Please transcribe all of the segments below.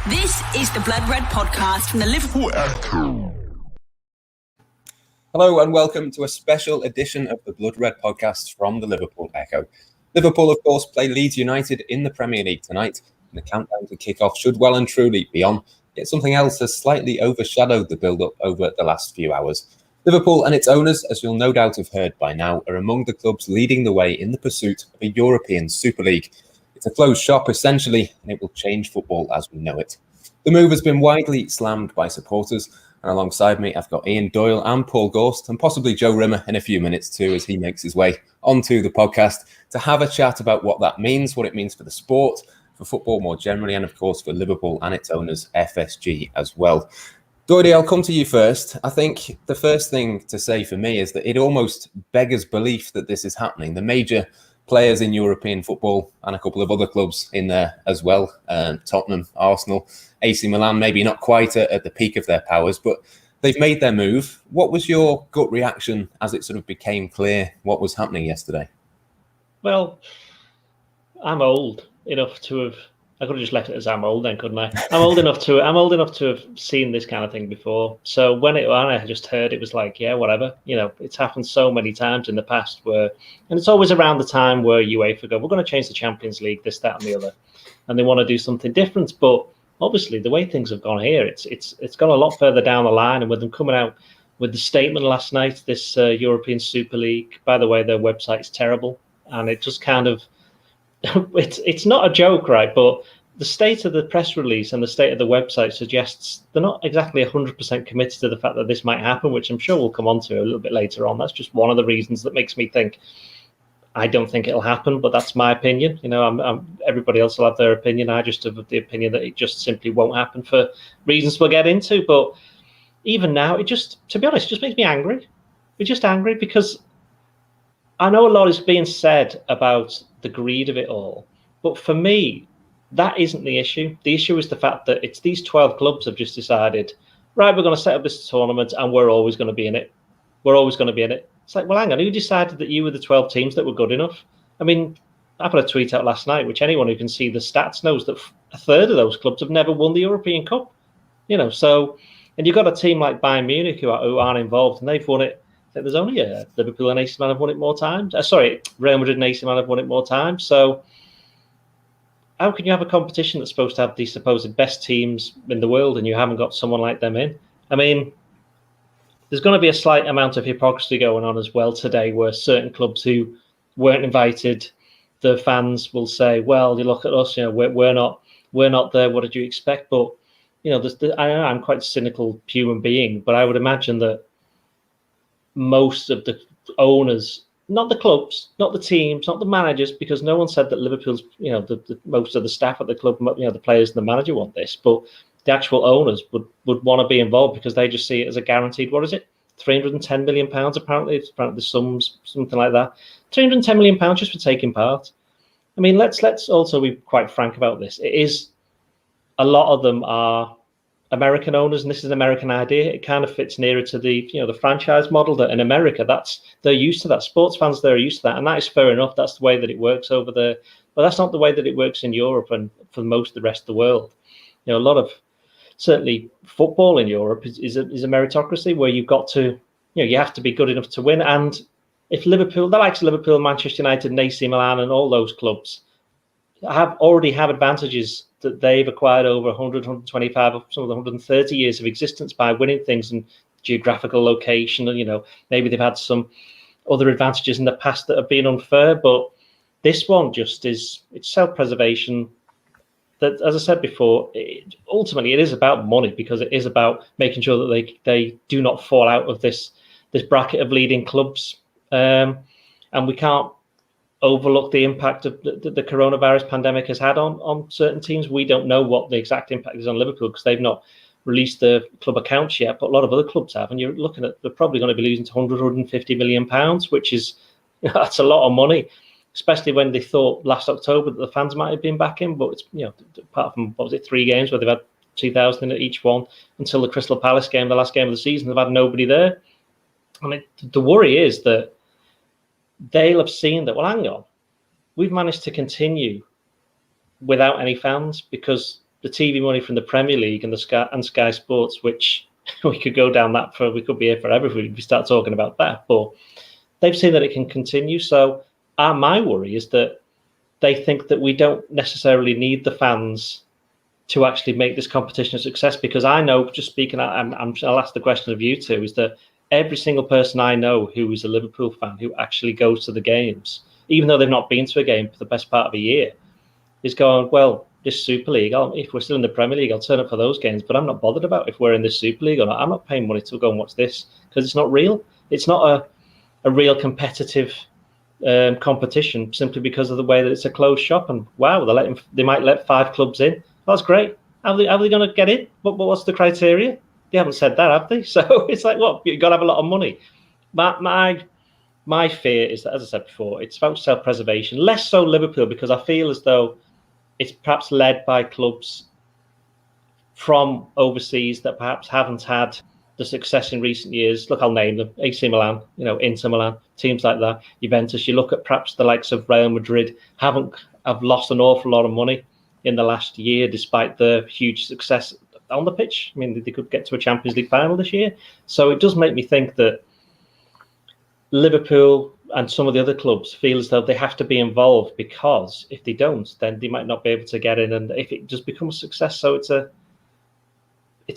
This is the Blood Red podcast from the Liverpool Echo. Hello and welcome to a special edition of the Blood Red podcast from the Liverpool Echo. Liverpool, of course, play Leeds United in the Premier League tonight, and the countdown to kick-off should well and truly be on. Yet something else has slightly overshadowed the build-up over the last few hours. Liverpool and its owners, as you'll no doubt have heard by now, are among the clubs leading the way in the pursuit of a European Super League. It's a closed shop, essentially, and it will change football as we know it. The move has been widely slammed by supporters, and alongside me, I've got Ian Doyle and Paul Gorst, and possibly Joe Rimmer in a few minutes too, as he makes his way onto the podcast to have a chat about what that means, what it means for the sport, for football more generally, and of course for Liverpool and its owners, FSG, as well. Doyle, I'll come to you first. I think the first thing to say for me is that it almost beggars belief that this is happening. The major players in European football and a couple of other clubs in there as well, Tottenham, Arsenal, AC Milan, maybe not quite at the peak of their powers, but they've made their move. What was your gut reaction as it sort of became clear what was happening yesterday? Well, I'm old enough to have. I could have just left it as I'm old then, couldn't I? I'm old enough to have seen this kind of thing before. So when I just heard, it was like, yeah, whatever. You know, it's happened so many times in the past and it's always around the time where UEFA go, we're going to change the Champions League, this, that, and the other, and they want to do something different. But obviously, the way things have gone here, it's gone a lot further down the line. And with them coming out with the statement last night, this European Super League, by the way, their website's terrible, and it just kind of. It's not a joke, right? But the state of the press release and the state of the website suggests they're not exactly 100% committed to the fact that this might happen, which I'm sure we'll come on to a little bit later on. That's just one of the reasons that makes me think I don't think it'll happen, but that's my opinion. You know, everybody else will have their opinion. I just have the opinion that it just simply won't happen for reasons we'll get into. But even now, to be honest, it just makes me angry. We're just angry because I know a lot is being said about the greed of it all, but for me, that isn't the issue. The issue is the fact that it's these 12 clubs have just decided, right, we're going to set up this tournament and we're always going to be in it. We're always going to be in it. It's like, well, hang on, who decided that you were the 12 teams that were good enough? I mean, I put a tweet out last night, which anyone who can see the stats knows that a third of those clubs have never won the European Cup. You know, so, and you've got a team like Bayern Munich who aren't involved, and they've won it. I think there's only Liverpool and AC Milan have won it more times. Real Madrid and AC Milan have won it more times. So how can you have a competition that's supposed to have the supposed best teams in the world and you haven't got someone like them in? I mean, there's going to be a slight amount of hypocrisy going on as well today, where certain clubs who weren't invited, the fans will say, well, you look at us, you know, we're not there. What did you expect? But, you know, I'm quite a cynical human being, but I would imagine that most of the owners, not the clubs, not the teams, not the managers, because no one said that Liverpool's, you know, the most of the staff at the club, you know, the players and the manager want this, but the actual owners would want to be involved because they just see it as a guaranteed, what is it, £310 million apparently, it's apparently the sums, something like that, £310 million just for taking part. I mean, let's also be quite frank about this. It is, a lot of them are American owners, and this is an American idea. It kind of fits nearer to the, you know, the franchise model that in America, they're used to that. Sports fans, they're used to that, and that is fair enough. That's the way that it works over there. But that's not the way that it works in Europe and for most of the rest of the world. You know, a lot of, certainly football in Europe is a meritocracy where you've got to, you know, you have to be good enough to win. And if Liverpool, the likes of Liverpool, Manchester United, and AC Milan, and all those clubs already have advantages that they've acquired over 100, 125, some of the 130 years of existence by winning things and geographical location. And, you know, maybe they've had some other advantages in the past that have been unfair, but this one just it's self-preservation. That, as I said before, ultimately it is about money, because it is about making sure that they do not fall out of this bracket of leading clubs. And we can't overlook the impact of the coronavirus pandemic has had on certain teams. We don't know what the exact impact is on Liverpool because they've not released the club accounts yet, but a lot of other clubs have. And you're looking at, they're probably going to be losing to £150 million, which is, you know, that's a lot of money, especially when they thought last October that the fans might have been back in. But it's, you know, apart from, what was it, 3 games where they've had 2,000 in each one until the Crystal Palace game, the last game of the season, they've had nobody there. And the worry is that they'll have seen that, well, hang on, we've managed to continue without any fans because the TV money from the Premier League and Sky Sports, which we could go down that we could be here forever if we start talking about that. But they've seen that it can continue. So my worry is that they think that we don't necessarily need the fans to actually make this competition a success. Because I know, just speaking, I'll ask the question of you two, is that every single person I know who is a Liverpool fan who actually goes to the games, even though they've not been to a game for the best part of a year, is going, well, this Super League, if we're still in the Premier League, I'll turn up for those games, but I'm not bothered about if we're in this Super League or not. I'm not paying money to go and watch this because it's not real. It's not a real competitive competition simply because of the way that it's a closed shop. And wow, they might let 5 clubs in. That's great. How are they going to get in? What's the criteria? They haven't said that, have they? So it's like, what? You've got to have a lot of money. My fear is that, as I said before, it's about self-preservation. Less so Liverpool, because I feel as though it's perhaps led by clubs from overseas that perhaps haven't had the success in recent years. Look, I'll name them: AC Milan, Inter Milan, teams like that. Juventus. You look at perhaps the likes of Real Madrid have lost an awful lot of money in the last year, despite the huge success on the pitch. I mean, they could get to a Champions League final this year. So it does make me think that Liverpool and some of the other clubs feel as though they have to be involved, because if they don't, then they might not be able to get in. And if it just becomes a success, so it's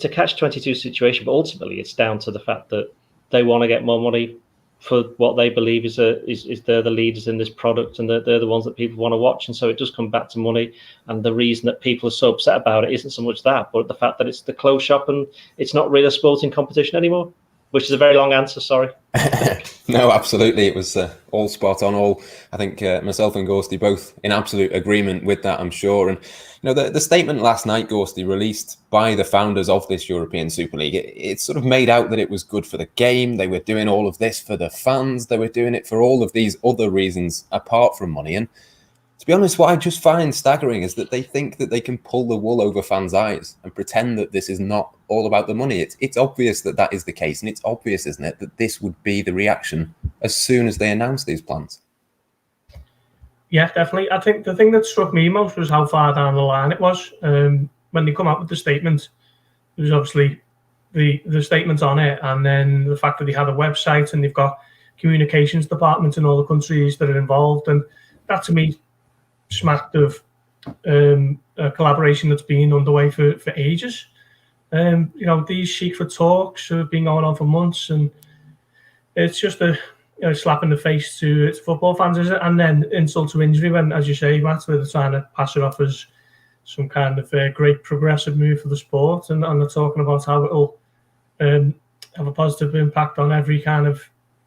a catch-22 situation. But ultimately, it's down to the fact that they want to get more money for what they believe is they're the leaders in this product, and they're the ones that people want to watch. And so it does come back to money. And the reason that people are so upset about it isn't so much that, but the fact that it's the closed shop and it's not really a sporting competition anymore. Which is a very long answer, sorry. No, absolutely. It was all spot on. I think myself and Gorsty both in absolute agreement with that, I'm sure. And the statement last night, Gorsty, released by the founders of this European Super League, it sort of made out that it was good for the game. They were doing all of this for the fans. They were doing it for all of these other reasons apart from money. And to be honest, what I just find staggering is that they think that they can pull the wool over fans' eyes and pretend that this is not all about the money. It's obvious that is the case, and it's obvious, isn't it, that this would be the reaction as soon as they announce these plans. Yeah, definitely. I think the thing that struck me most was how far down the line it was. When they come out with the statement, there was obviously the statements on it, and then the fact that they had a website and they've got communications departments in all the countries that are involved, and that to me smacked of a collaboration that's been underway for ages. These secret talks have been going on for months, and it's just a slap in the face to football fans, is it? And then insult to injury when, as you say, Matt, they're trying to pass it off as some kind of great progressive move for the sport, and they're talking about how it'll have a positive impact on every kind of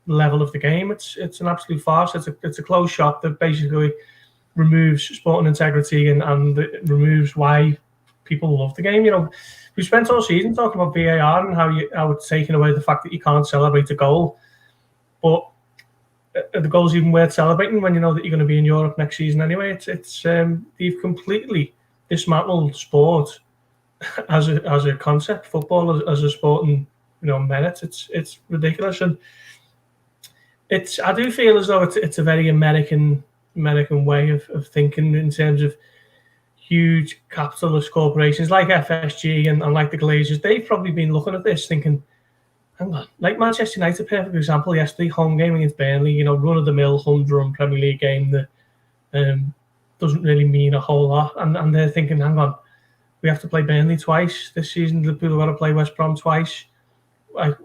level of the game. It's an absolute farce. It's a closed shop that basically removes sporting integrity and it removes why people love the game. We spent all season talking about VAR and how it's taken away the fact that you can't celebrate a goal, but the goal's even worth celebrating when you know that you're going to be in Europe next season anyway. It's they've completely dismantled sport as a concept, football as a sport, and merit. It's ridiculous, and I do feel as though it's a very American way of thinking in terms of huge capitalist corporations like FSG and like the Glazers. They've probably been looking at this thinking, hang on, like Manchester United, perfect example yesterday, home game against Burnley, run-of-the-mill, humdrum Premier League game that doesn't really mean a whole lot. And they're thinking, hang on, we have to play Burnley twice this season. Liverpool have got to play West Brom twice. Like,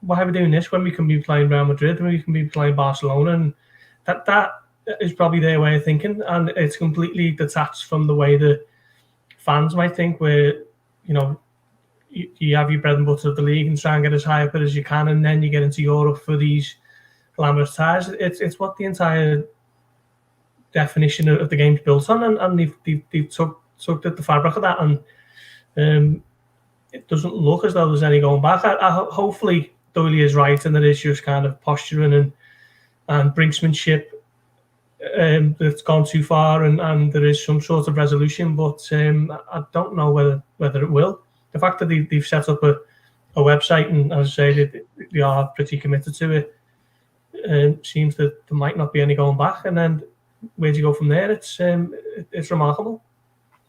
why are we doing this when we can be playing Real Madrid, when we can be playing Barcelona? And that is probably their way of thinking, and it's completely detached from the way the fans might think, where you have your bread and butter of the league and try and get as high up it as you can, and then you get into Europe for these glamorous ties. It's what the entire definition of the game's built on, and they've tugged at the fabric of that, and it doesn't look as though there's any going back. Hopefully Doyle is right, and it is just kind of posturing and brinksmanship that's gone too far, and there is some sort of resolution, but I don't know whether it will. The fact that they've set up a website, and as I say, they are pretty committed to it, seems that there might not be any going back. And then where do you go from there? It's remarkable.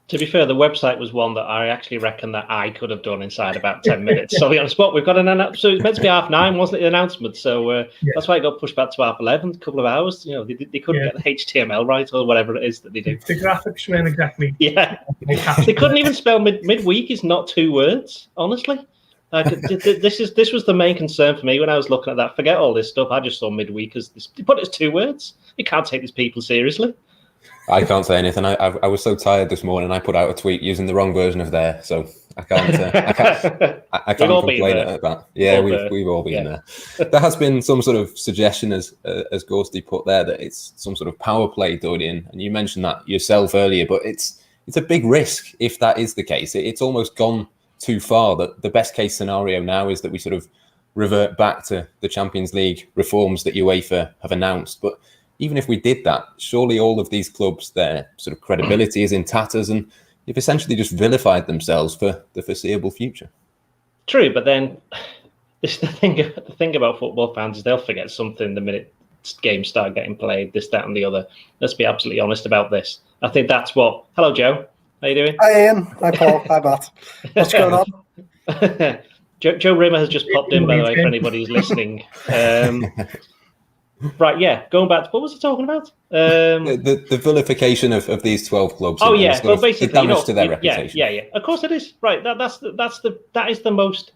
To be fair, the website was one that I actually reckon that I could have done inside about 10 minutes. So, on the spot, we've got an announcement. So, it's meant to be 9:30, wasn't it, the announcement? So, that's why it got pushed back to 11:30, a couple of hours. You know, they couldn't get the HTML right or whatever it is that they do. The graphics weren't exactly. Yeah. They couldn't even spell midweek is not 2 words, honestly. This was the main concern for me when I was looking at that. Forget all this stuff. I just saw midweek as this. They put it as 2 words. You can't take these people seriously. I can't say anything. I was so tired this morning. I put out a tweet using the wrong version of there, so I can't complain at that. Yeah, we've all been there. There has been some sort of suggestion, as Gorsty put there, that it's some sort of power play done in, and you mentioned that yourself earlier. But it's a big risk if that is the case. It's almost gone too far. That the best case scenario now is that we sort of revert back to the Champions League reforms that UEFA have announced, but even if we did that, surely all of these clubs, their sort of credibility is in tatters, and they've essentially just vilified themselves for the foreseeable future. True, but then the thing about football fans is they'll forget something the minute games start getting played, this, that, and the other. Let's be absolutely honest about this. I think that's what. Hello, Joe. How you doing? Hi, Ian. Hi, Paul. Hi, Matt. What's going on? Joe Rimmer has just popped in, by the way, for anybody who's listening. Right, yeah. Going back to what was I talking about? The vilification of these 12 clubs. Oh yeah, well basically, the damage to their reputation. Yeah. Of course it is. Right. That is the most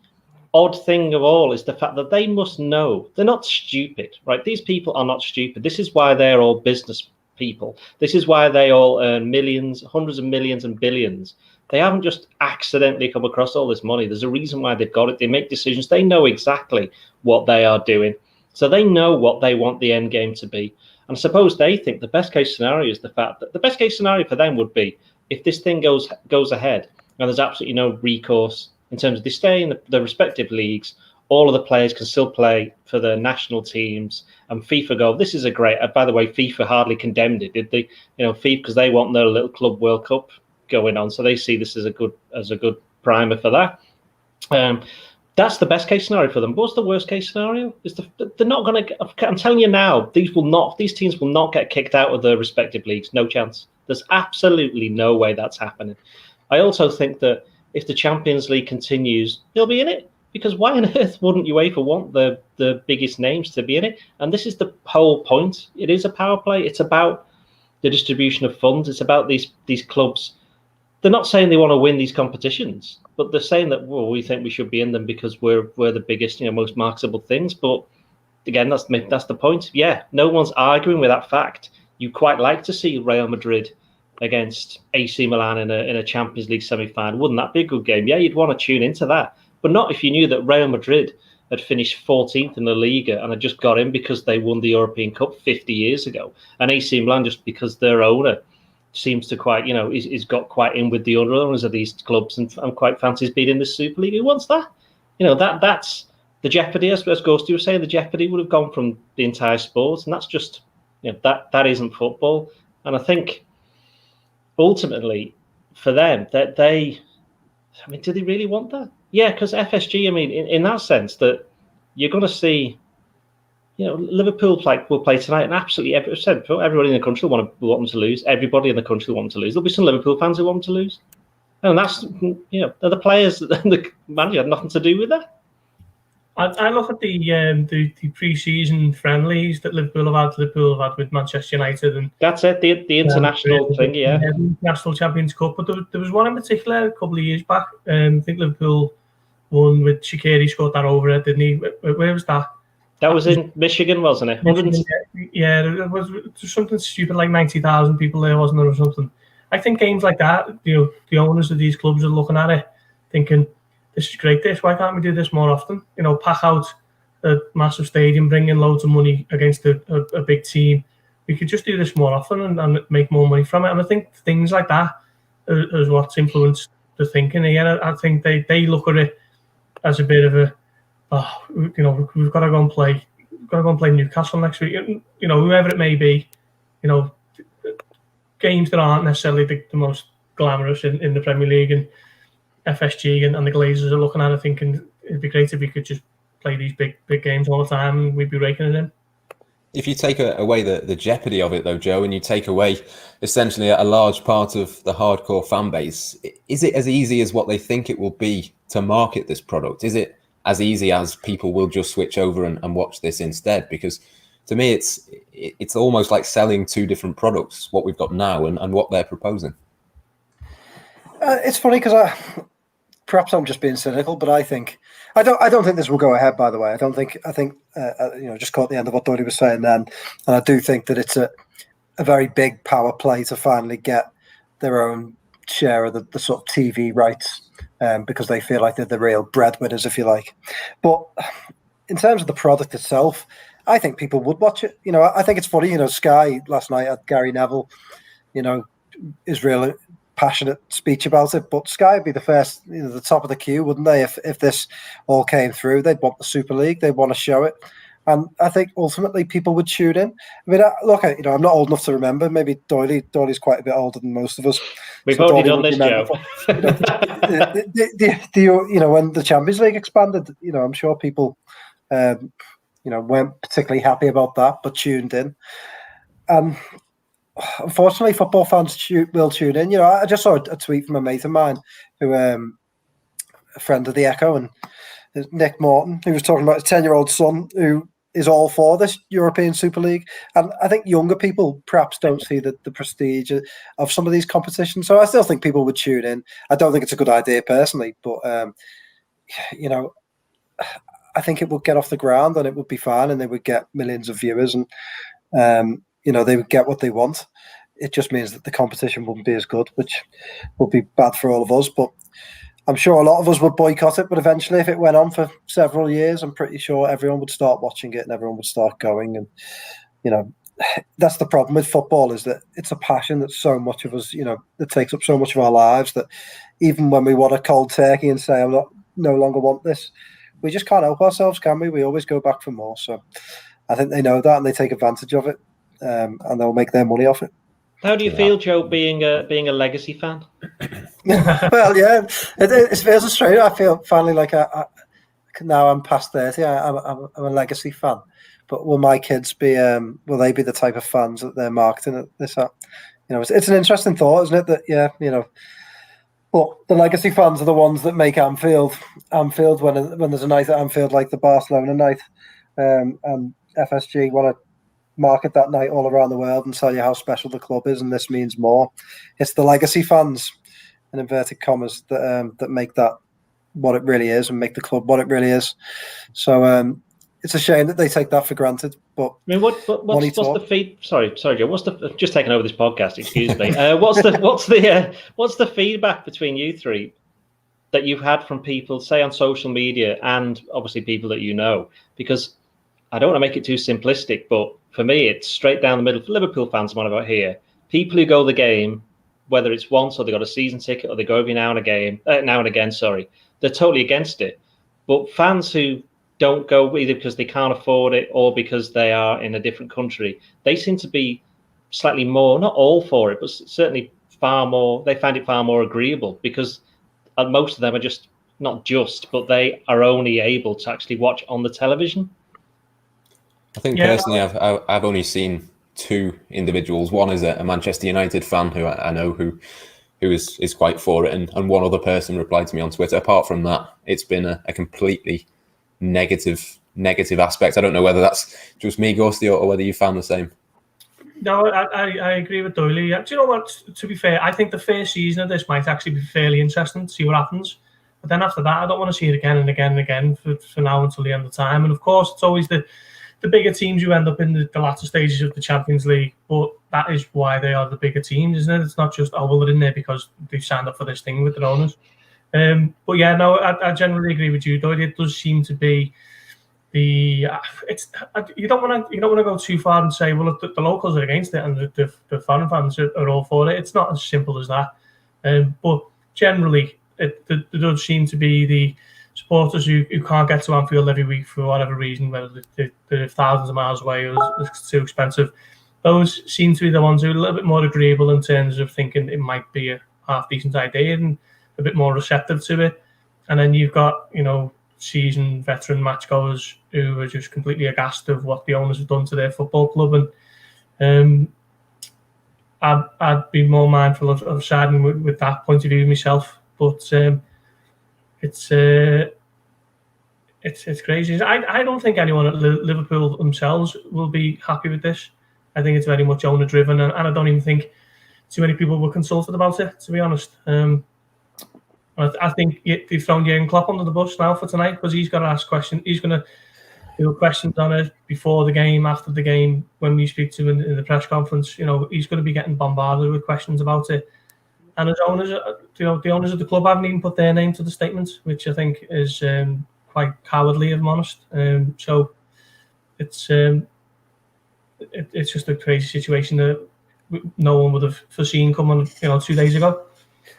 odd thing of all, is the fact that they must know they're not stupid. Right. These people are not stupid. This is why they're all business people. This is why they all earn millions, hundreds of millions, and billions. They haven't just accidentally come across all this money. There's a reason why they've got it. They make decisions. They know exactly what they are doing. So they know what they want the end game to be. And I suppose they think the best case scenario is the fact that the best case scenario for them would be if this thing goes ahead and there's absolutely no recourse in terms of they stay in the respective leagues, all of the players can still play for their national teams, and FIFA go, this is a great, by the way, FIFA hardly condemned it, did they? You know, FIFA, because they want their little club World Cup going on. So they see this as a good primer for that. That's the best case scenario for them. But what's the worst case scenario? Is they're not going to. I'm telling you now, these teams will not get kicked out of their respective leagues. No chance. There's absolutely no way that's happening. I also think that if the Champions League continues, they'll be in it, because why on earth wouldn't UEFA want the biggest names to be in it? And this is the whole point. It is a power play. It's about the distribution of funds. It's about these clubs. They're not saying they want to win these competitions, but they're saying that, well, we think we should be in them because we're the biggest, most marketable things. But again, that's the point. Yeah, no one's arguing with that fact. You quite like to see Real Madrid against AC Milan in a Champions League semi-final. Wouldn't that be a good game? Yeah, you'd want to tune into that, but not if you knew that Real Madrid had finished 14th in the Liga and had just got in because they won the European Cup 50 years ago, and AC Milan just because their owner seems to quite, is got quite in with the other owners of these clubs and quite fancies beating the Super League. Who wants that? That's the jeopardy, as Ghosty was saying, the jeopardy would have gone from the entire sport, and that's just, that isn't football. And I think ultimately for them, that do they really want that? Yeah, because FSG, in that sense, that you're going to see, Liverpool will play tonight, and absolutely everybody in the country will want them to lose. Everybody in the country will want them to lose. There'll be some Liverpool fans who want them to lose, and that's the players. The manager had nothing to do with that. I look at the pre-season friendlies that Liverpool have had with Manchester United, and that's it. The international thing, yeah, National Champions Cup. But there was one in particular a couple of years back. I think Liverpool won with Shaqiri, scored that overhead, didn't he? Where was that? That was in Michigan, wasn't it? Yeah, there was something stupid like 90,000 people there, wasn't there, or something. I think games like that, the owners of these clubs are looking at it, thinking, this is great, why can't we do this more often? Pack out a massive stadium, bring in loads of money against a big team. We could just do this more often and make more money from it. And I think things like that is what's influenced the thinking here. I think they look at it as a bit of a, we've got to go and play. We've got to go and play Newcastle next week. Whoever it may be. Games that aren't necessarily the most glamorous in the Premier League, and FSG and the Glazers are looking at it thinking it'd be great if we could just play these big games all the time and we'd be raking it in. If you take away the jeopardy of it, though, Joe, and you take away essentially a large part of the hardcore fan base, is it as easy as what they think it will be to market this product? Is it as easy as people will just switch over and watch this instead? Because to me, it's almost like selling two different products, what we've got now and what they're proposing. It's funny because perhaps I'm just being cynical, but I don't think this will go ahead. By the way, I think just caught the end of what Doyle was saying then, and I do think that it's a very big power play to finally get their own share of the sort of TV rights, because they feel like they're the real breadwinners, if you like. But in terms of the product itself, I think people would watch it. I think it's funny. Sky last night had Gary Neville, is really passionate speech about it, but Sky would be the first, the top of the queue, wouldn't they? If this all came through, they'd want the Super League, they'd want to show it, and I think ultimately people would tune in. I mean, look, I'm not old enough to remember. Maybe Doyley's quite a bit older than most of us. We've already done this, Joe. When the Champions League expanded, I'm sure people, weren't particularly happy about that, but tuned in. Unfortunately, football fans will tune in. I just saw a tweet from a mate of mine who, a friend of the Echo, and Nick Morton, who was talking about his 10-year-old son who is all for this European Super League. And I think younger people perhaps don't see the prestige of some of these competitions. So I still think people would tune in. I don't think it's a good idea personally, but, I think it would get off the ground and it would be fine and they would get millions of viewers and, they would get what they want. It just means that the competition wouldn't be as good, which would be bad for all of us. But I'm sure a lot of us would boycott it. But eventually, if it went on for several years, I'm pretty sure everyone would start watching it and everyone would start going. And, that's the problem with football, is that it's a passion that so much of us, that takes up so much of our lives, that even when we want a cold turkey and say, no longer want this, we just can't help ourselves, can we? We always go back for more. So I think they know that and they take advantage of it. And they'll make their money off it. How do you feel, Joe, being a legacy fan? Well, yeah, it feels strange. I feel finally like now I'm past 30. I'm a legacy fan. But will my kids be? Will they be the type of fans that they're marketing at this at? It's an interesting thought, isn't it? That but the legacy fans are the ones that make Anfield when there's a night at Anfield like the Barcelona night, and FSG want to market that night all around the world and tell you how special the club is, and this means more. It's the legacy fans, in inverted commas, that make that what it really is and make the club what it really is. So it's a shame that they take that for granted. But I mean, what's the feed? Sorry, Joe. What's the just taking over this podcast? Excuse me. What's the feedback between you three that you've had from people, say on social media, and obviously people that you know? Because I don't want to make it too simplistic, but for me, it's straight down the middle. For Liverpool fans, what about here? People who go the game, whether it's once or they got a season ticket or they go every now and again, they're totally against it. But fans who don't go either because they can't afford it or because they are in a different country, they seem to be slightly more, not all for it, but certainly far more. They find it far more agreeable because most of them are just not just, but they are only able to actually watch on the television. I think personally, I've only seen two individuals. One is a Manchester United fan who I know who is quite for it, and one other person replied to me on Twitter. Apart from that, it's been a completely negative aspect. I don't know whether that's just me, Gorsty, or whether you found the same. No, I agree with Doyle. Do you know what? To be fair, I think the first season of this might actually be fairly interesting to see what happens. But then after that, I don't want to see it again and again and again for now until the end of time. And of course, it's always the bigger teams who end up in the latter stages of the Champions League, but that is why they are the bigger teams, isn't it? It's not just, they're in there because they've signed up for this thing with their owners. But yeah, no, I generally agree with you, Doyle. It does seem to be you don't want to go too far and say, well, if the locals are against it and the foreign fans are all for it. It's not as simple as that. But generally, there does seem to be the supporters who can't get to Anfield every week for whatever reason, whether they're thousands of miles away or it's too expensive. Those seem to be the ones who are a little bit more agreeable in terms of thinking it might be a half-decent idea and a bit more receptive to it. And then you've got, seasoned veteran matchgoers who are just completely aghast of what the owners have done to their football club, and I'd be more mindful of siding with that point of view myself. But it's crazy. I don't think anyone at Liverpool themselves will be happy with this. I think it's very much owner driven, and I don't even think too many people were consulted about it, to be honest. I think they've thrown Jurgen Klopp under the bus now for tonight, because he's got to ask questions. He's going to do questions on it before the game, after the game, when we speak to him in the press conference. You know, he's going to be getting bombarded with questions about it. And as owners, the owners of the club haven't even put their name to the statement, which I think is quite cowardly, if I'm honest. So it's just a crazy situation that no one would have foreseen coming, 2 days ago.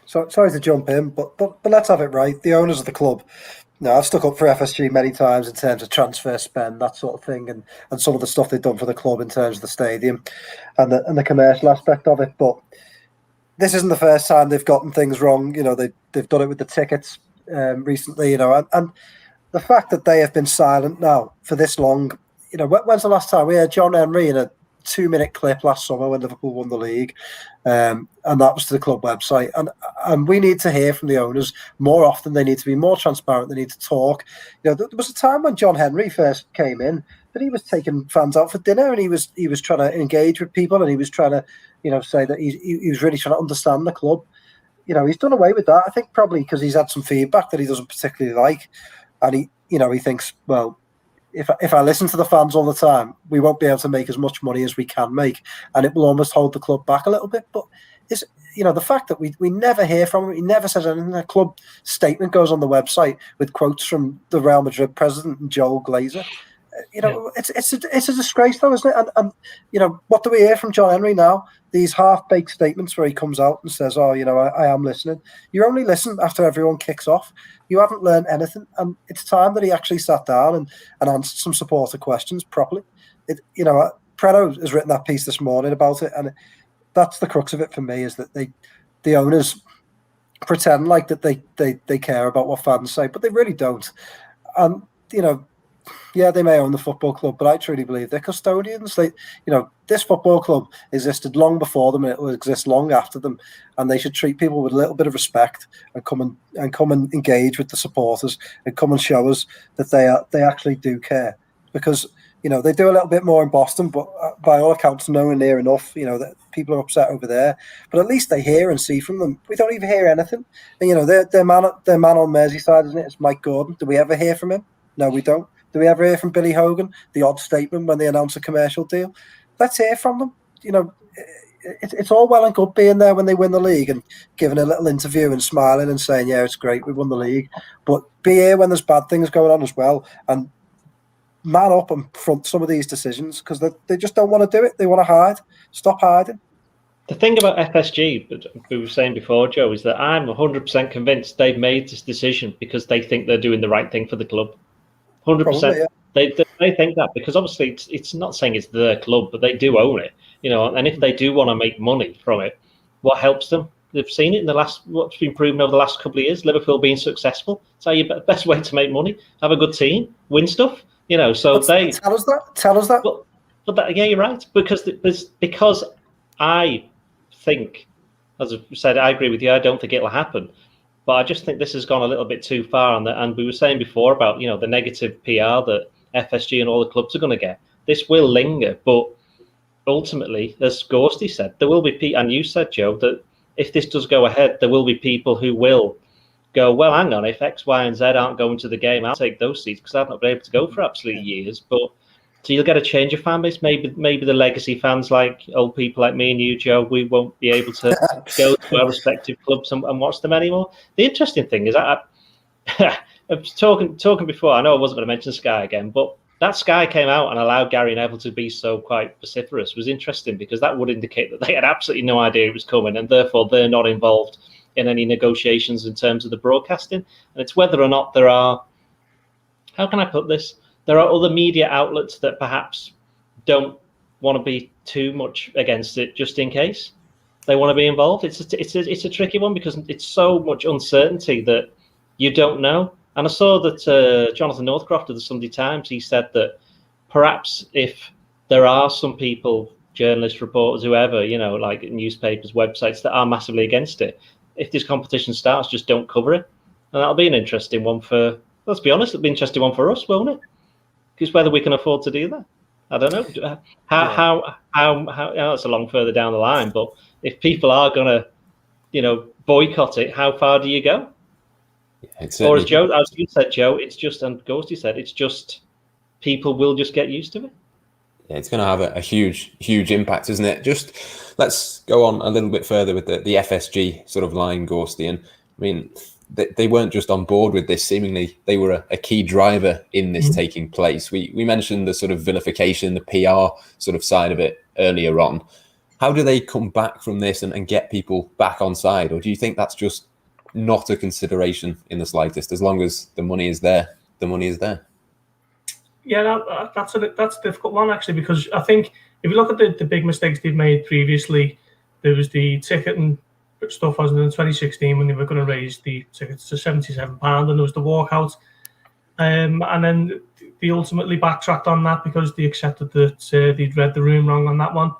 So sorry to jump in, but let's have it right. The owners of the club. Now, I've stuck up for FSG many times in terms of transfer spend, that sort of thing, and some of the stuff they've done for the club in terms of the stadium and the commercial aspect of it. But this isn't the first time they've gotten things wrong. They've done it with the tickets recently. And the fact that they have been silent now for this long. When's the last time we heard John Henry in a 2-minute clip last summer when Liverpool won the league, and that was to the club website. And we need to hear from the owners more often. They need to be more transparent. They need to talk. There was a time when John Henry first came in that he was taking fans out for dinner, and he was trying to engage with people, and he was trying to say that he was really trying to understand the club. He's done away with that. I think probably because he's had some feedback that he doesn't particularly like, and he thinks, well, if I listen to the fans all the time, we won't be able to make as much money as we can make, and it will almost hold the club back a little bit. But it's the fact that we never hear from him, he never says anything. The club statement goes on the website with quotes from the Real Madrid president and Joel Glazer. It's a disgrace, though, isn't it? And what do we hear from John Henry now? These half-baked statements where he comes out and says, "Oh, I am listening." You only listen after everyone kicks off. You haven't learned anything, and it's time that he actually sat down and answered some supporter questions properly. Preno has written that piece this morning about it, and that's the crux of it for me, is that the owners pretend like that they care about what fans say, but they really don't. And yeah, they may own the football club, but I truly believe they're custodians. This football club existed long before them, and it will exist long after them. And they should treat people with a little bit of respect and come and engage with the supporters and come and show us that they actually do care. Because they do a little bit more in Boston, but by all accounts, nowhere near enough. That people are upset over there, but at least they hear and see from them. We don't even hear anything. And their man on Merseyside, isn't it? It's Mike Gordon. Do we ever hear from him? No, we don't. Do we ever hear from Billy Hogan? The odd statement when they announce a commercial deal. Let's hear from them. It's all well and good being there when they win the league and giving a little interview and smiling and saying, "Yeah, it's great, we won the league." But be here when there's bad things going on as well, and man up and front some of these decisions, because they just don't want to do it. They want to hide. Stop hiding. The thing about FSG, we were saying before, Joe, is that I'm 100% convinced they've made this decision because they think they're doing the right thing for the club. 100%. Yeah. They think that, because obviously it's not saying it's their club, but they do own it, and if they do want to make money from it, what helps them? They've seen it in what's been proven over the last couple of years, Liverpool being successful. It's your best way to make money. Have a good team, win stuff, so they... Tell us that. Well, but yeah, you're right, because I think, as I said, I agree with you, I don't think it'll happen. But I just think this has gone a little bit too far. And we were saying before about, the negative PR that FSG and all the clubs are going to get. This will linger. But ultimately, as Gorsty said, there will be people, and you said, Joe, that if this does go ahead, there will be people who will go, well, hang on, if X, Y, and Z aren't going to the game, I'll take those seats because I've not been able to go for absolutely years. But so you'll get a change of fan base. Maybe the legacy fans, like old people like me and you, Joe, we won't be able to go to our respective clubs and watch them anymore. The interesting thing is, I was talking before. I know I wasn't going to mention Sky again, but that Sky came out and allowed Gary Neville to be so quite vociferous was interesting, because that would indicate that they had absolutely no idea it was coming, and therefore they're not involved in any negotiations in terms of the broadcasting. And it's whether or not there are, how can I put this? There are other media outlets that perhaps don't want to be too much against it, just in case they want to be involved. It's a tricky one, because it's so much uncertainty that you don't know. And I saw that Jonathan Northcroft of the Sunday Times, he said that perhaps if there are some people, journalists, reporters, whoever, like newspapers, websites that are massively against it, if this competition starts, just don't cover it. And that'll be an interesting one let's be honest, it'll be an interesting one for us, won't it? Because whether we can afford to do that, I don't know. How it's a long further down the line, but if people are going to, boycott it, how far do you go? Or as you said, Joe, it's just, and Ghosty said, it's just people will just get used to it. Yeah, it's going to have a huge impact, isn't it? Just let's go on a little bit further with the FSG sort of line, Ghosty. And I mean, they weren't just on board with this. Seemingly, they were a key driver in this taking place. We mentioned the sort of vilification, the PR sort of side of it earlier on. How do they come back from this and get people back on side? Or do you think that's just not a consideration in the slightest? As long as the money is there, the money is there. Yeah, that's a difficult one, actually, because I think if you look at the big mistakes they've made previously, there was the ticket and stuff, wasn't it, in 2016 when they were going to raise the tickets to £77, and there was the walkout. And then they ultimately backtracked on that because they accepted that they'd read the room wrong on that one.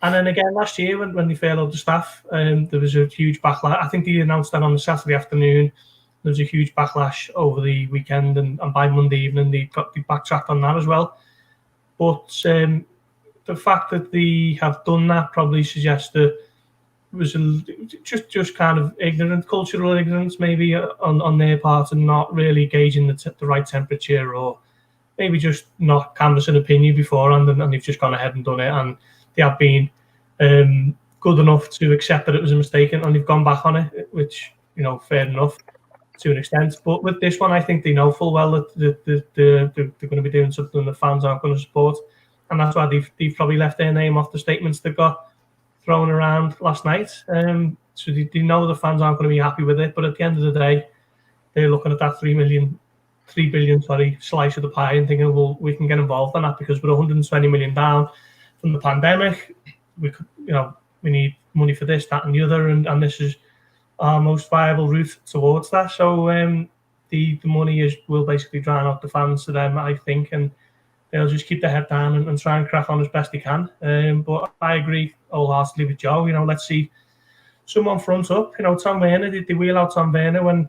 And then again last year when they furloughed the staff, there was a huge backlash. I think they announced that on the Saturday afternoon. There was a huge backlash over the weekend, and by Monday evening they backtracked on that as well. But the fact that they have done that probably suggests that it was just kind of cultural ignorance maybe on their part, and not really gauging the right temperature, or maybe just not canvassing opinion beforehand, and they've just gone ahead and done it, and they have been good enough to accept that it was a mistake, and they've gone back on it, which, fair enough to an extent. But with this one, I think they know full well that they're going to be doing something the fans aren't going to support, and that's why they've probably left their name off the statements that got thrown around last night. So they know the fans aren't going to be happy with it, but at the end of the day, they're looking at that 3 billion slice of the pie and thinking, well, we can get involved in that because we're 120 million down from the pandemic. We could, we need money for this, that, and the other, and this is our most viable route towards that. So the money will basically drown out the fans to them, I think, and they'll just keep their head down and try and crack on as best they can. But I agree wholeheartedly with Joe. Let's see someone front up. Tom Werner, they wheel out Tom Werner when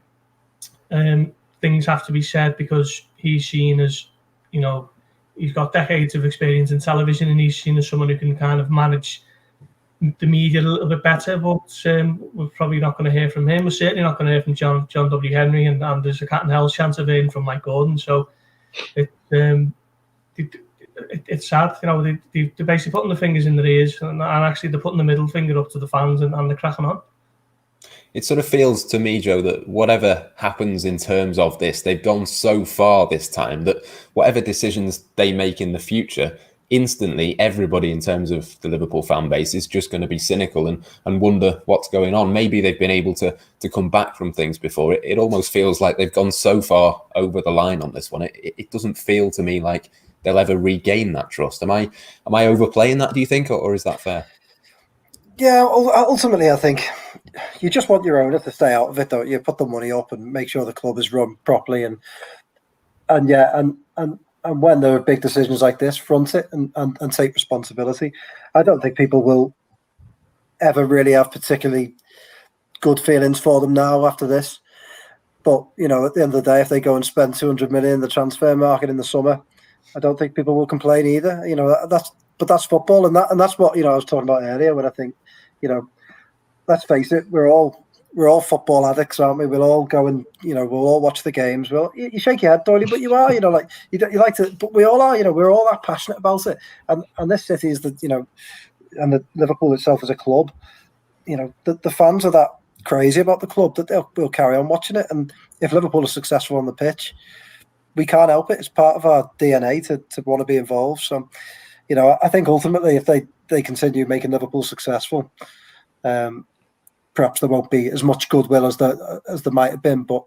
things have to be said, because he's seen as, he's got decades of experience in television, and he's seen as someone who can kind of manage the media a little bit better. But we're probably not going to hear from him. We're certainly not going to hear from John W. Henry, and there's a cat and hell's chance of hearing from Mike Gordon. So it's sad, they're basically putting the fingers in their ears, and actually they're putting the middle finger up to the fans, and they're cracking on. It sort of feels to me, Joe, that whatever happens in terms of this, they've gone so far this time that whatever decisions they make in the future, instantly everybody in terms of the Liverpool fan base is just going to be cynical and wonder what's going on. Maybe they've been able to come back from things before. It almost feels like they've gone so far over the line on this one. It doesn't feel to me like they'll ever regain that trust. Am I overplaying that, do you think, or is that fair? Yeah, ultimately, I think you just want your owner to stay out of it, don't you? Put the money up and make sure the club is run properly, and when there are big decisions like this, front it and take responsibility. I don't think people will ever really have particularly good feelings for them now after this. But at the end of the day, if they go and spend 200 million in the transfer market in the summer, I don't think people will complain either. That's football, and that's what I was talking about earlier. When I think, let's face it, we're all football addicts, aren't we? We'll all go and we'll all watch the games. Well, you shake your head, Doyle, but you are, you like to. But we all are, we're all that passionate about it. And this city is and the Liverpool itself as a club, the fans are that crazy about the club that they'll carry on watching it. And if Liverpool is successful on the pitch, we can't help it. It's part of our DNA to want to be involved. So, I think ultimately, if they continue making Liverpool successful, perhaps there won't be as much goodwill as there might have been, but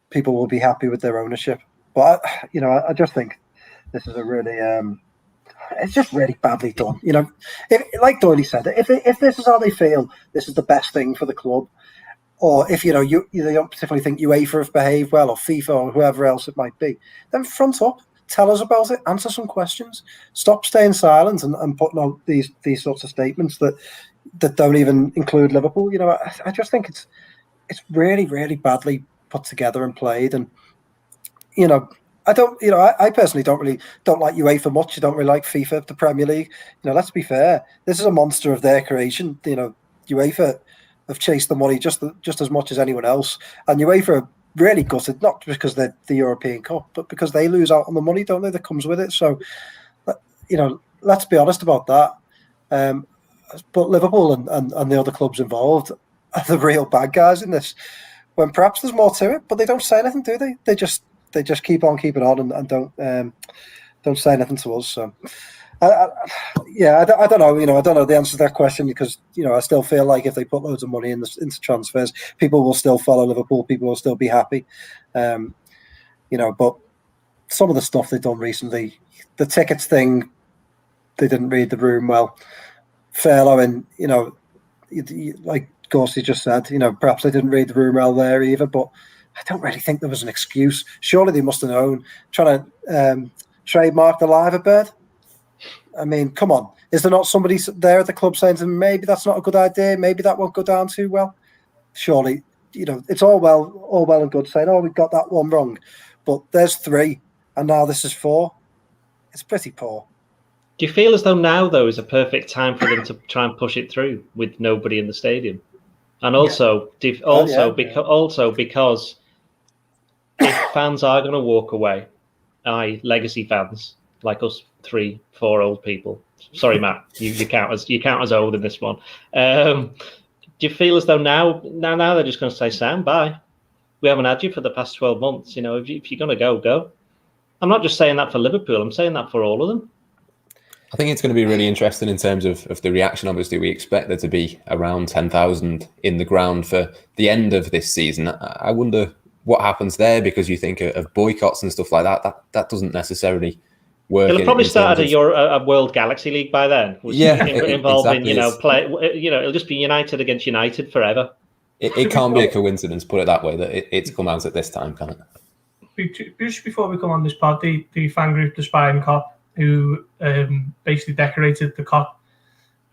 people will be happy with their ownership. But I just think this is a really, it's just really badly done. Like Doyle said, if this is how they feel, this is the best thing for the club. or if you don't particularly think UEFA have behaved well, or FIFA, or whoever else it might be, then front up, tell us about it, answer some questions, stop staying silent and putting out these sorts of statements that don't even include Liverpool. I just think it's really, really badly put together and played, and I personally don't like UEFA much. I don't really like FIFA, the Premier League. Let's be fair. This is a monster of their creation. UEFA have chased the money just as much as anyone else, and UEFA are really gutted, not because they're the European Cup, but because they lose out on the money, don't they, that comes with it. So, let's be honest about that. But Liverpool and the other clubs involved are the real bad guys in this, when perhaps there's more to it, but they don't say anything, do they? They just keep on keeping on and don't say anything to us. So, I don't know. I don't know the answer to that question, because I still feel like if they put loads of money into transfers, people will still follow Liverpool. People will still be happy. But some of the stuff they've done recently, the tickets thing, they didn't read the room well. Furloughing, like Gorsty just said, perhaps they didn't read the room well there either. But I don't really think there was an excuse. Surely they must have known. Trying to trademark the liver bird. I mean, come on. Is there not somebody there at the club saying to them, maybe that's not a good idea, maybe that won't go down too well? Surely, it's all well and good saying, oh, we got that one wrong. But there's 3, and now this is 4. It's pretty poor. Do you feel as though now, though, is a perfect time for them to try and push it through with nobody in the stadium? And also, because if fans are going to walk away, i.e. legacy fans, like us 3-4 old people. Sorry, Matt, you count as old in this one. Do you feel as though now they're just going to say, Sam, bye. We haven't had you for the past 12 months. If you're going to go. I'm not just saying that for Liverpool. I'm saying that for all of them. I think it's going to be really interesting in terms of the reaction. Obviously, we expect there to be around 10,000 in the ground for the end of this season. I wonder what happens there, because you think of boycotts and stuff like that. That doesn't necessarily work. They'll probably start a World Galaxy League by then. Involving exactly. It'll just be United against United forever. It can't be a coincidence, put it that way, that it's come out at this time, can it? Just before we come on this pod, the fan group, the Spine Cop, who basically decorated the Cop,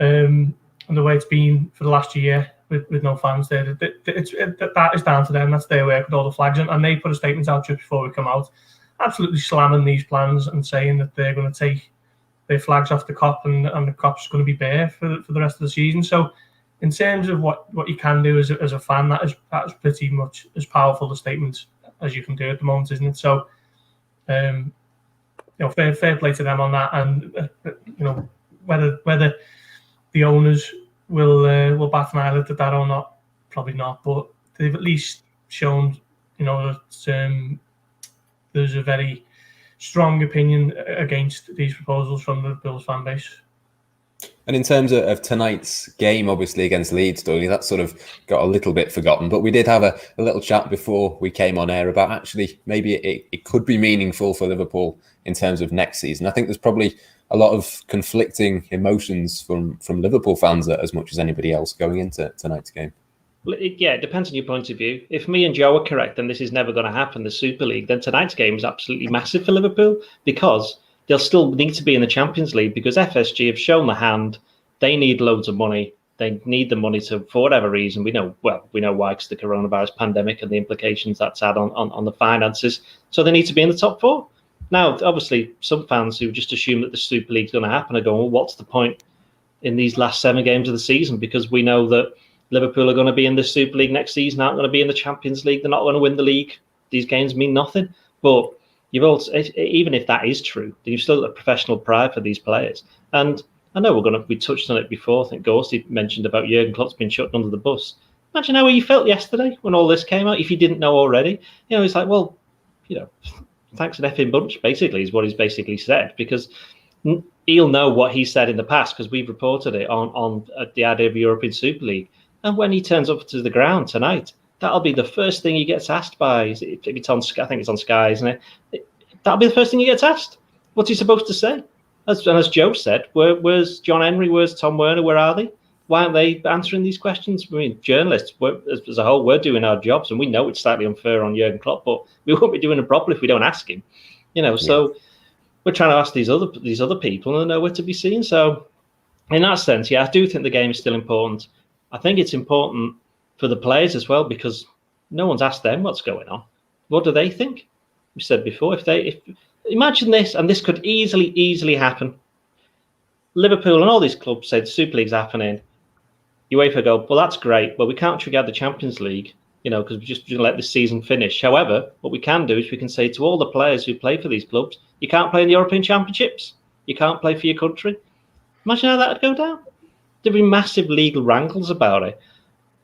and the way it's been for the last year with no fans there, that is down to them. That's their work with all the flags, and they put a statement out just before we come out, absolutely slamming these plans and saying that they're going to take their flags off the Cop, and the Cop's going to be bare for the rest of the season. So, in terms of what you can do as a fan, that is pretty much as powerful a statement as you can do at the moment, isn't it? So, fair play to them on that, and whether the owners will bat an eyelid at that or not, probably not. But they've at least shown, that there's a very strong opinion against these proposals from the Bills fan base. And in terms of tonight's game, obviously against Leeds, Doyle, that sort of got a little bit forgotten. But we did have a little chat before we came on air about actually maybe it could be meaningful for Liverpool in terms of next season. I think there's probably a lot of conflicting emotions from Liverpool fans as much as anybody else going into tonight's game. Well, it depends on your point of view. If me and Joe are correct, and this is never going to happen, the Super League, then tonight's game is absolutely massive for Liverpool, because they'll still need to be in the Champions League, because FSG have shown the hand. They need loads of money. They need the money to, for whatever reason, we know why, because the coronavirus pandemic and the implications that's had on the finances. So they need to be in the top 4. Now, obviously, some fans who just assume that the Super League is going to happen are going, well, what's the point in these last 7 games of the season? Because we know that Liverpool are going to be in the Super League next season, aren't going to be in the Champions League. They're not going to win the league. These games mean nothing. But you've also, even if that is true, then you've still got professional pride for these players. And I know we touched on it before. I think Gorsty mentioned about Jurgen Klopp's been shut under the bus. Imagine how you felt yesterday when all this came out. If you didn't know already, it's like, well, thanks an effing bunch, basically, is what he's basically said, because he'll know what he said in the past, because we've reported it on the idea of the European Super League. And when he turns up to the ground tonight, that'll be the first thing he gets asked by. It's on Sky, I think it's on Sky, isn't it? That'll be the first thing he gets asked. What's he supposed to say? As Joe said, where's John Henry? Where's Tom Werner? Where are they? why aren't they answering these questions? I mean, journalists, as a whole, we're doing our jobs, and we know it's slightly unfair on Jurgen Klopp, but we won't be doing it properly if we don't ask him. So we're trying to ask these other people, and they're nowhere to be seen. So in that sense, I do think the game is still important. I think it's important for the players as well, because no one's asked them what's going on. What do they think? We said before, if imagine this, and this could easily happen. Liverpool and all these clubs say the Super League's happening. UEFA go, well, that's great, but we can't trigger the Champions League, because we're just going to let this season finish. However, what we can do is we can say to all the players who play for these clubs, you can't play in the European Championships. You can't play for your country. Imagine how that would go down. There'd be massive legal wrangles about it,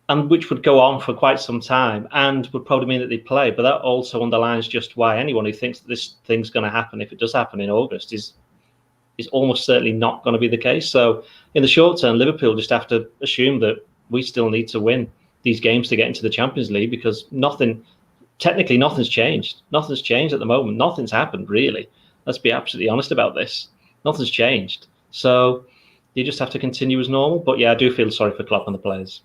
and which would go on for quite some time and would probably mean that they play. But that also underlines just why anyone who thinks that this thing's going to happen, if it does happen in August, is almost certainly not going to be the case. So in the short term, Liverpool just have to assume that we still need to win these games to get into the Champions League, because technically nothing's changed. Nothing's changed at the moment. Nothing's happened, really. Let's be absolutely honest about this. Nothing's changed. So you just have to continue as normal. But I do feel sorry for Klopp and the players.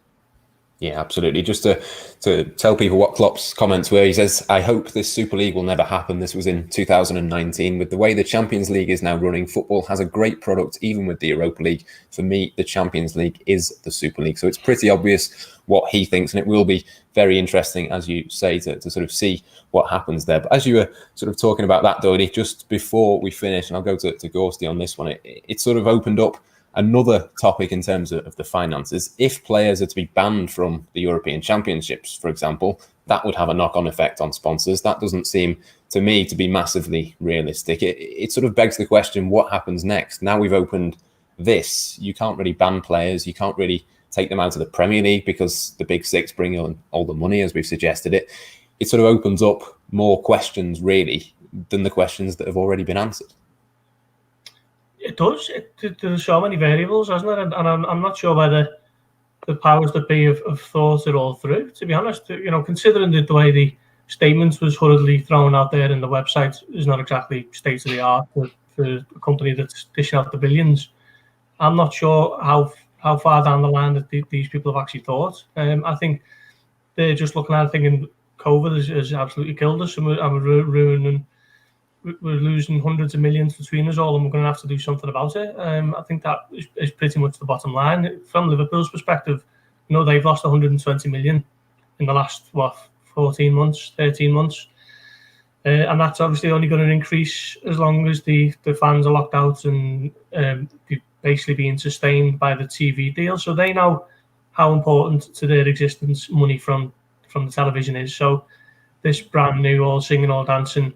Yeah, absolutely. Just to tell people what Klopp's comments were, he says, I hope this Super League will never happen. This was in 2019. With the way the Champions League is now running, football has a great product, even with the Europa League. For me, the Champions League is the Super League. So it's pretty obvious what he thinks, and it will be very interesting, as you say, to sort of see what happens there. But as you were sort of talking about that, Doyle, just before we finish, and I'll go to Gorsty on this one, it sort of opened up another topic in terms of the finances. If players are to be banned from the European Championships, for example, that would have a knock-on effect on sponsors. That doesn't seem to me to be massively realistic. It sort of begs the question, what happens next? Now we've opened this, you can't really ban players, you can't really take them out of the Premier League because the Big Six bring in all the money, as we've suggested it. It sort of opens up more questions, really, than the questions that have already been answered. It does. There's so many variables, hasn't it? And I'm not sure whether the powers that be have thought it all through, to be honest. Considering the way the statement was hurriedly thrown out there in the website is not exactly state of the art for a company that's dishing out the billions. I'm not sure how far down the line that these people have actually thought. I think they're just looking at it thinking COVID has absolutely killed us, and we're losing hundreds of millions between us all, and we're going to have to do something about it. I think that is pretty much the bottom line. From Liverpool's perspective, they've lost 120 million in the last, 13 months. And that's obviously only going to increase as long as the fans are locked out and basically being sustained by the TV deal. So they know how important to their existence money from the television is. So this brand new all singing, all dancing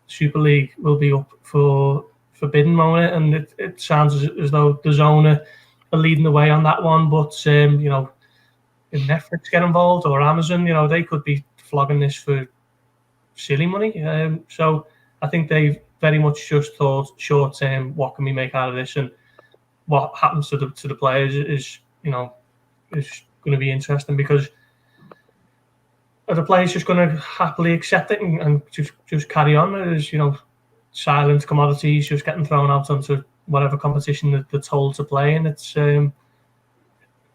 Super League will be up for bidding, won't it? And it sounds as though the DAZN are leading the way on that one. But if Netflix get involved or Amazon, they could be flogging this for silly money. So I think they've very much just thought short term, what can we make out of this, and what happens to the players is going to be interesting, because are the players just going to happily accept it and just carry on as, silent commodities just getting thrown out onto whatever competition that they're told to play in? It's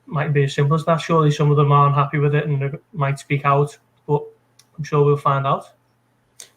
might be as simple as that. Surely some of them are unhappy with it and they might speak out, but I'm sure we'll find out.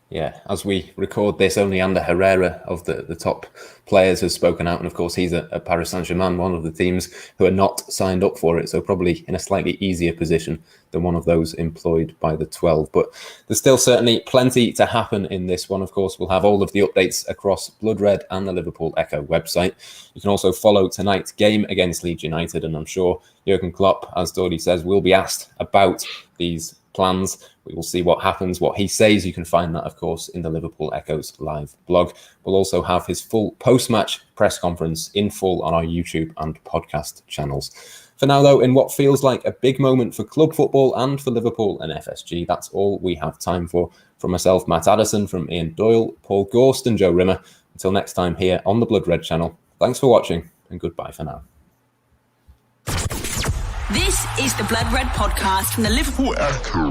Yeah, as we record this, only Ander Herrera of the top players has spoken out. And of course, he's a Paris Saint-Germain, one of the teams who are not signed up for it. So probably in a slightly easier position than one of those employed by the 12. But there's still certainly plenty to happen in this one. Of course, we'll have all of the updates across Blood Red and the Liverpool Echo website. You can also follow tonight's game against Leeds United. And I'm sure Jurgen Klopp, as Doyle says, will be asked about these plans. We will see what happens, what he says. You can find that, of course, in the Liverpool Echo's live blog. We'll also have his full post-match press conference in full on our YouTube and podcast channels. For now, though, in what feels like a big moment for club football and for Liverpool and FSG, that's all we have time for. From myself, Matt Addison, from Ian Doyle, Paul Gorst and Joe Rimmer. Until next time here on the Blood Red channel, thanks for watching and goodbye for now. This is the Blood Red podcast from the Liverpool Echo.